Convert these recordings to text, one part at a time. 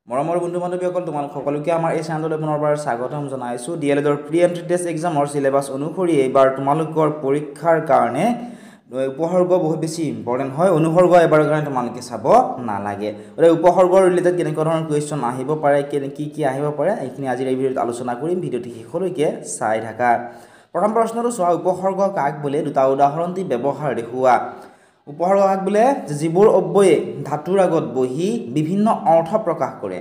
মৰমৰ বন্ধু বান্ধৱীসকল তোমালোক সকলোকে আমাৰ এই চেনেললৈ পুনৰবাৰ স্বাগতম জনাইছোঁ। ডিএলএডৰ প্ৰি এণ্ট্ৰি টেষ্ট এক্সামৰ চিলেবাছ অনুসৰি এইবাৰ তোমালোকৰ পৰীক্ষাৰ কাৰণে উপসৰ্গ বহুত বেছি ইম্পৰ্টেণ্ট হয়। অনুসৰ্গ এবাৰৰ কাৰণে তোমালোকে চাব নালাগে। গতিকে উপসৰ্গৰ ৰিলেটেড কেনেকুৱা ধৰণৰ কুৱেশ্যন আহিব পাৰে, কি আহিব পাৰে এইখিনি আজিৰ এই ভিডিঅ'ত আলোচনা কৰিম। ভিডিঅ'টি শেষলৈকে চাই থাকা। প্ৰথম প্ৰশ্নটো চোৱা, উপসৰ্গ কাক বোলে? দুটা উদাহৰণ দি ব্যৱহাৰ দেখুওৱা। উপসৰ্গ কাক বোলে? যিবোৰ অব্যয়ে ধাতুৰ আগত বহি বিভিন্ন অৰ্থ প্ৰকাশ কৰে।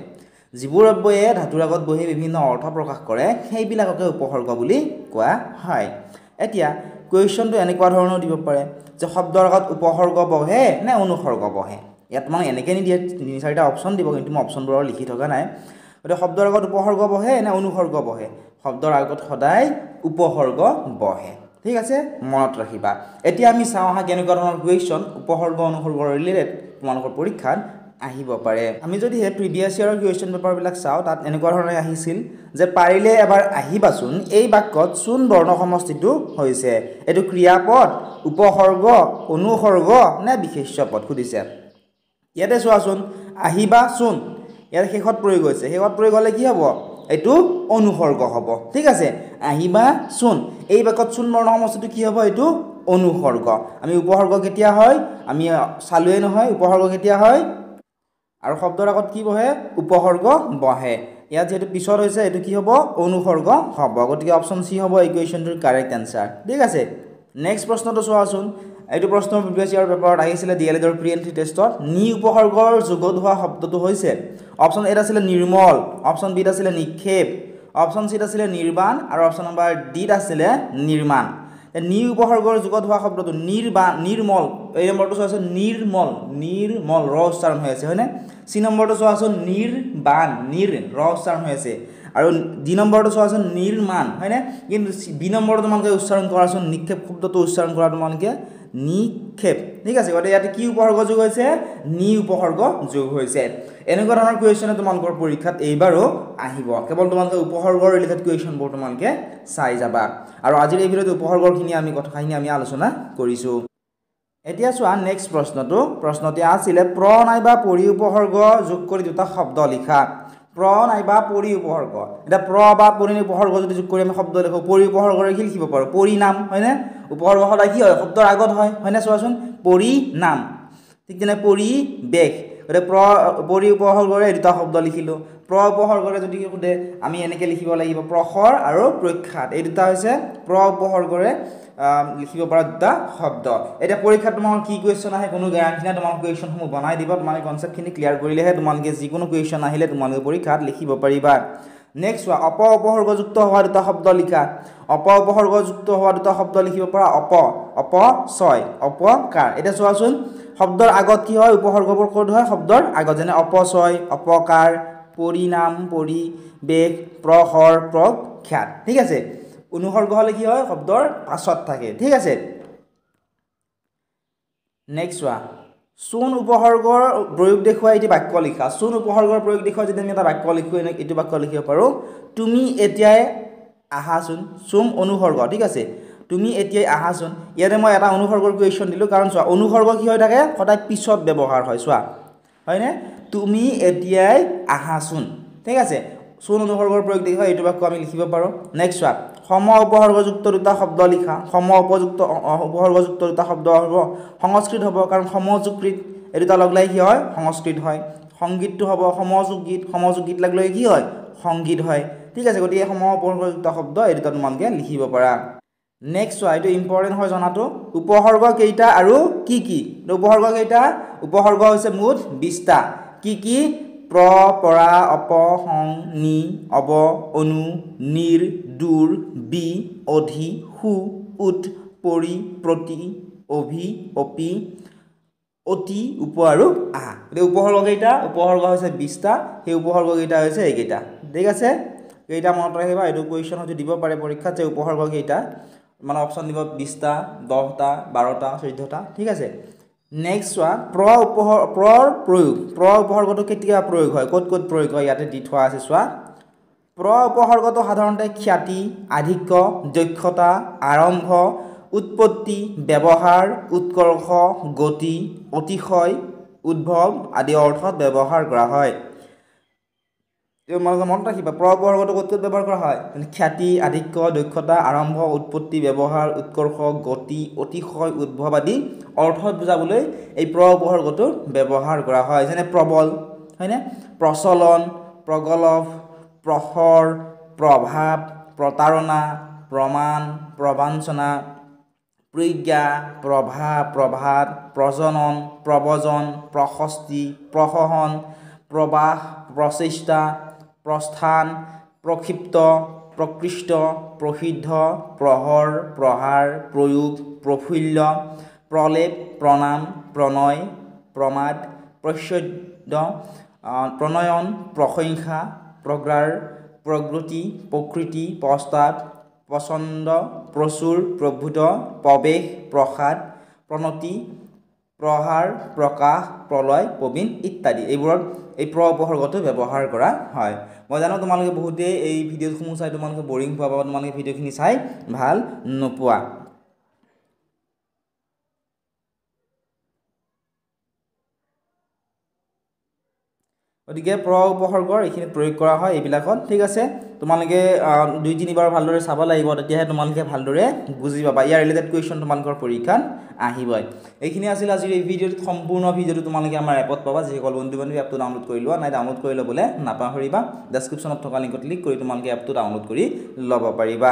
যিবোৰ অব্যয়ে ধাতুৰ আগত বহি বিভিন্ন অৰ্থ প্ৰকাশ কৰে সেইবিলাককে উপসৰ্গ বুলি কোৱা হয়। এতিয়া কুৱেশ্যনটো এনেকুৱা ধৰণৰ দিব পাৰে যে শব্দৰ আগত উপসৰ্গ বহে নে অনুসৰ্গ বহে। ইয়াত তোমাক এনেকৈ নিদিয়ে, 3-4টা অপশ্যন দিব, কিন্তু মই অপশ্যনবোৰ লিখি থকা নাই। গতিকে শব্দৰ আগত উপসৰ্গ বহে নে অনুসৰ্গ বহে? শব্দৰ আগত সদায় উপসৰ্গ বহে। ঠিক আছে, মনত ৰাখিবা। এতিয়া আমি চাওঁ আহা কেনেকুৱা ধৰণৰ কুৱেশ্যন উপসৰ্গ অনুসৰ্গৰ ৰিলেটেড তোমালোকৰ পৰীক্ষাত আহিব পাৰে। আমি যদি প্ৰিভিয়াছ ইয়াৰৰ কুৱেশ্যন পেপাৰবিলাক চাওঁ, তাত এনেকুৱা ধৰণে আহিছিল যে পাৰিলে এবাৰ আহিবাচোন, এই বাক্যত চোন বৰ্ণ সমষ্টিটো হৈছে। এইটো ক্ৰিয়াপদ, উপসৰ্গ, অনুসৰ্গ নে বিশেষ্য পদ সুধিছে। ইয়াতে চোৱাচোন, আহিবা চোন ইয়াত শেষত প্ৰয়োগ হৈছে। শেষত প্ৰয়োগ হ'লে কি হ'ব? এইটো অনুসৰ্গ হ'ব। ঠিক আছে, আহিবা চোন, এই বাক্যত চোন বৰ্ণ সমষ্টিটো কি হ'ব? এইটো অনুসৰ্গ। আমি উপসৰ্গ কেতিয়া হয় আমি চালোৱেই নহয়, উপসৰ্গ কেতিয়া হয় আৰু শব্দৰ আগত কি বহে? উপসৰ্গ বহে। ইয়াত যিহেতু পিছত হৈছে, এইটো কি হ'ব? অনুসৰ্গ হ'ব। গতিকে অপশ্যন চি হ'ব এই কুৱেশ্যনটোৰ কাৰেক্ট এনচাৰ। ঠিক আছে, নেক্সট প্ৰশ্নটো চোৱাচোন। এইটো প্ৰশ্ন প্ৰিভিয়াছ ইয়াৰ পেপাৰত আহিছিলে ডিএলএডৰ প্ৰি এণ্ট্ৰি টেষ্টত। নি উপসৰ্গৰ যুগত হোৱা শব্দটো হৈছে, অপশ্যন এত আছিলে নিৰ্মল, অপশ্যন বিত আছিলে নিক্ষেপ, অপশ্যন চিত আছিলে নিৰ্বাণ আৰু অপশ্যন নম্বৰ ডিত আছিলে নিৰ্মাণ। নি উপসৰ্গৰ যুগত হোৱা শব্দটো নিৰ্বাণ, নিৰ্মল। এই নম্বৰটো চোৱাচোন, নিৰ্মল, নিৰ্মল ৰ উচ্চাৰণ হৈ আছে হয়নে? চি নম্বৰটো চোৱাচোন, নিৰ্বাণ, নিৰ ৰ উচ্চাৰণ হৈ আছে। আৰু ডি নম্বৰটো চোৱাচোন, নিৰ্মাণ হয়নে? কিন্তু বি নম্বৰটো তোমালোকে উচ্চাৰণ কৰাচোন, নিক্ষেপ শব্দটো উচ্চাৰণ কৰা তোমালোকে নিক্ষেপ। ঠিক আছে, গতিকে ইয়াতে কি উপসৰ্গ যোগ হৈছে? নি উপসৰ্গ যোগ হৈছে। এনেকুৱা ধৰণৰ কুৱেশ্যনে তোমালোকৰ পৰীক্ষাত এইবাৰো আহিব। কেৱল তোমালোকে উপসৰ্গৰ ৰিলেটেড কুৱেশ্যনবোৰ তোমালোকে চাই যাবা। আৰু আজিৰ এই ভিডিঅ'ত উপসৰ্গৰখিনি কথাখিনি আমি আলোচনা কৰিছোঁ। এতিয়া চোৱা নেক্সট প্ৰশ্নটো। প্ৰশ্নটি আছিলে প্ৰ নাইবা পৰি উপসৰ্গ যোগ কৰি দুটা শব্দ লিখা। প্ৰ নাইবা পৰি উপসৰ্গ, এতিয়া প্ৰ বা পৰি উপসৰ্গ যদি যোগ কৰি আমি শব্দ লিখোঁ, পৰি উপসৰ্গৰে কি লিখিব পাৰোঁ? পৰিনাম হয়নে? উপসৰ্গ সদায় কি হয়? শব্দৰ আগত হয় হয়নে? চোৱাচোন, পৰিনাম। ঠিক তেনে পৰিৱেশ, গতিকে পৰি উপসৰ্গৰে দুটা শব্দ লিখিলোঁ। প্ৰ উপসৰ্গৰে যদি সোধে আমি এনেকৈ লিখিব লাগিব, প্ৰখৰ আৰু প্ৰখ্যাত। এই দুটা হৈছে প্ৰ উপসৰ্গৰে লিখিব পৰা দুটা শব্দ। এতিয়া পৰীক্ষাত তোমালোকৰ কি কুৱেশ্যন আহে কোনো গেৰাণ্টি নাই। তোমালোকে কুৱেশ্যনসমূহ বনাই দিবা, তোমালোকে কনচেপ্টখিনি ক্লিয়াৰ কৰিলেহে তোমালোকে যিকোনো কুৱেশ্যন আহিলে তোমালোকে পৰীক্ষাত লিখিব পাৰিবা। নেক্সট চোৱা, অপ উপসৰ্গযুক্ত হোৱা দুটা শব্দ লিখা। অপ উপসৰ্গযুক্ত হোৱা দুটা শব্দ লিখিব পৰা, অপচয়, অপকাৰ। এতিয়া চোৱাচোন, শব্দৰ আগত কি হয়? উপসৰ্গবোৰ ক'ত হয়? শব্দৰ আগত, যেনে অপচয়, অপকাৰ, পৰিনাম, পৰিৱেশ, প্ৰখৰ, প্ৰখ্যাত। ঠিক আছে, অনুসৰ্গ হ'লে কি হয়? শব্দৰ পাছত থাকে। ঠিক আছে, নেক্সট চোৱা, চোন উপসৰ্গৰ প্ৰয়োগ দেখুৱাই এটি বাক্য লিখা। চোন উপসৰ্গৰ প্ৰয়োগ দেখুৱাই যদি আমি এটা বাক্য লিখোঁ, এইটো বাক্য লিখিব পাৰোঁ, তুমি এতিয়াই আহাচোন। চোন অনুসৰ্গ। ঠিক আছে, তুমি এতিয়াই আহাচোন। ইয়াতে মই এটা অনুসৰ্গৰ কুৱেশ্যন দিলোঁ, কাৰণ চোৱা অনুসৰ্গ কি হৈ থাকে? সদায় পিছত ব্যৱহাৰ হয়। চোৱা হয়নে? তুমি এতিয়াই আহাচোন। ঠিক আছে, চোন অনুসৰ্গৰ প্ৰয়োগ দেখুৱাই এইটো বাক্য আমি লিখিব পাৰোঁ। নেক্সট চোৱা, সম উপসৰ্গযুক্ত দুটা শব্দ লিখা। সম উপসৰ্গযুক্ত দুটা শব্দ হ'ব, সংস্কৃত হ'ব, কাৰণ সমযোগীত এই দুটা লগ লাগি কি হয়? সংস্কৃত হয়। সংগীতটো হ'ব সমযোগ গীত, সমযোগ গীত লগ লাগি কি হয়? সংগীত হয়। ঠিক আছে, গতিকে সম উপসৰ্গযুক্ত শব্দ এই দুটা তোমালোকে লিখিব পাৰা। নেক্সট চোৱা, এইটো ইম্পৰ্টেণ্ট হয় জনাটো, উপসৰ্গ কেইটা আৰু কি কি? উপসৰ্গ কেইটা? উপসৰ্গ হৈছে মুঠ 20টা। কি কি? প্ৰ, পৰা, অপ, সং, নি, অব, অনু, নিৰ, দূৰ, বি, অধি, সু, উত, পৰি, প্ৰতি, অভি, অপি, অতি, উপ আৰু আহা। গতিকে উপসৰ্গ কেইটা? উপসৰ্গ হৈছে 20টা। সেই উপসৰ্গ কেইটা হৈছে এইকেইটা। ঠিক আছে, কেইটা মনত ৰাখিবা। এইটো কুৱেশ্যন হয়তো দিব পাৰে পৰীক্ষাত যে উপসৰ্গ কেইটা, মানে অপশ্যন দিব 20টা, 10টা, 12টা, 14টা। ঠিক আছে, নেক্সট চোৱা, প্ৰৰ প্ৰয়োগ। প্ৰ উপসৰ্গটো কেতিয়া প্ৰয়োগ হয়? ক'ত ক'ত প্ৰয়োগ হয়? ইয়াতে দি থোৱা আছে চোৱা। প্ৰ উপসৰ্গটো সাধাৰণতে খ্যাতি, আধিক্য, দক্ষতা, আৰম্ভ, উৎপত্তি, ব্যৱহাৰ, উৎকৰ্ষ, গতি, অতিশয়, উদ্ভৱ আদি অৰ্থত ব্যৱহাৰ কৰা হয়। তোমালোকে মনত ৰাখিবা প্ৰ উপসৰ্গটো ক'ত ব্যৱহাৰ কৰা হয় খ্যাতি আধিক্য দক্ষতা আৰম্ভ উৎপত্তি ব্যৱহাৰ উৎকৰ্ষ গতি অতিশয় উদ্ভৱ আদি অৰ্থ বুজাবলৈ এই প্ৰ উপসৰ্গটো ব্যৱহাৰ কৰা হয় যেনে প্ৰবল হয়নে প্ৰচলন প্ৰগলভ প্ৰখৰ প্ৰভাৱ প্ৰতাৰণা প্ৰমাণ প্ৰবাঞ্চনা প্ৰজ্ঞা প্ৰভা প্ৰভাত প্ৰজনন প্ৰবজন প্ৰশস্তি প্ৰহসন প্ৰবাহ প্ৰচেষ্টা প্ৰস্থান প্ৰক্ষিপ্ত প্ৰকৃষ্ট প্ৰসিদ্ধ প্ৰহৰ প্ৰহাৰ প্ৰয়োগ প্ৰফুল্য প্ৰলেপ প্ৰণাম প্ৰণয় প্ৰমাদ প্ৰচ্ছদ প্ৰণয়ন প্ৰশংসা প্ৰগাৰ প্ৰগতি প্ৰকৃতি প্ৰস্তাৱ পছন্দ প্ৰচুৰ প্ৰভূত প্ৰৱেশ প্ৰসাদ প্ৰণতি প্ৰহাৰ প্ৰকাশ প্ৰলয় প্ৰবীণ ইত্যাদি এইবোৰত এই প্ৰ উপসৰ্গটো ব্যৱহাৰ কৰা হয় মই জানো তোমালোকে বহুতে এই ভিডিঅ'সমূহ চাই তোমালোকে বৰিং পোৱা বা তোমালোকে ভিডিঅ'খিনি চাই ভাল নোপোৱা গতিকে প্ৰ উপসৰ্গৰ এইখিনি প্ৰয়োগ কৰা হয় এইবিলাকত ঠিক আছে তোমালোকে 2-3 বাৰ ভালদৰে চাব লাগিব তেতিয়াহে তোমালোকে ভালদৰে বুজি পাবা ইয়াৰ ৰিলেটেড কুৱেশ্যন তোমালোকৰ পৰীক্ষাত আহিবই এইখিনি আছিল আজিৰ এই ভিডিঅ'ত সম্পূৰ্ণ ভিডিঅ'টো তোমালোকে আমাৰ এপত পাবা যিসকল বন্ধু বান্ধৱী এপটো ডাউনলোড কৰি লোৱা নাই ডাউনলোড কৰি ল'বলৈ নাপাহৰিবা ডেছক্ৰিপশ্যনত থকা লিংকত ক্লিক কৰি তোমালোকে এপটো ডাউনলোড কৰি ল'ব পাৰিবা